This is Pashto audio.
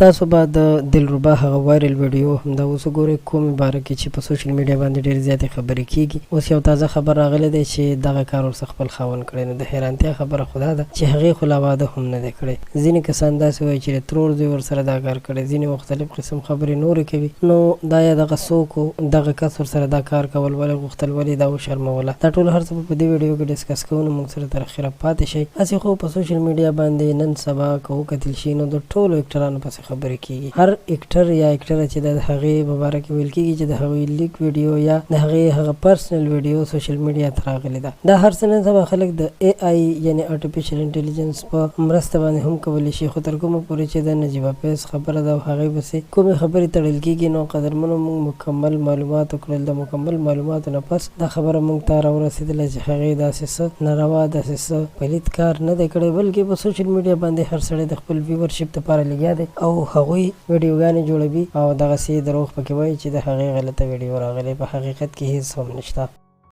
تاسو به د دلربا هغه وایرل ویډیو همدا اوس وګورئ کومې باره کې چې په سوشل میډیا باندې ډېرې زیاتې خبرې کیږي. اوس یو تازه خبر راغلی دی چې دغه کار ورڅخه خپل خاوند کړی. نو د حیرانتیا خبره خو دا ده چې هغې خو لا واده هم نه دی کړی. ځینې کسان داسې وایي چې د ترور زوی ورسره دا کار کړی، ځینې مختلف قسم خبرې نورې کوي. نو دا یا دغه څوک و دغه کس ورسره دا کار کول ولې غوښتل، ولې دا وشرموله، دا ټول هر څه په دې ویډیو کې ډسکس کوو. نو موږ سره تر اخره پاتې شئ. هسې خو په سوشل میډیا باندې نن سبا که وکتل شي نو د ټولو اکټرانو پسې خبرې کیږي. هر اکټر یا اکټره چې د هغې په باره کې ویل کیږي چې د هغوی لیک ویډیو یا د هغې هغه پرسنل ویډیو سوشل میډیا ته راغلې ده. دا هر څه نن سبا خلک د اے آی یعنې آرټیفیشل انټیلیجنس په مرسته باندې هم کولی شي. خو تر کومه پورې چې د نجیبه فیض خبره ده او هغې پسې کومې خبرې تړل کیږي نو قدرمنو موږ مکمل معلومات وکړل. د مکمل معلوماتو نه پس دا خبره موږ ته راورسېدله چې هغې داسې څه ناروا داسې څه پلید کار نه دی کړی، بلکې په سوشل میډیا باندې هر سړی د خپل ویورشپ لپاره لګیا دی او هغوی ویډیوګانې جوړوي او دغسې دروغ پکې وایي چې د هغې غلطه ویډیو راغلی. په حقیقت کې هېڅ هم نشته.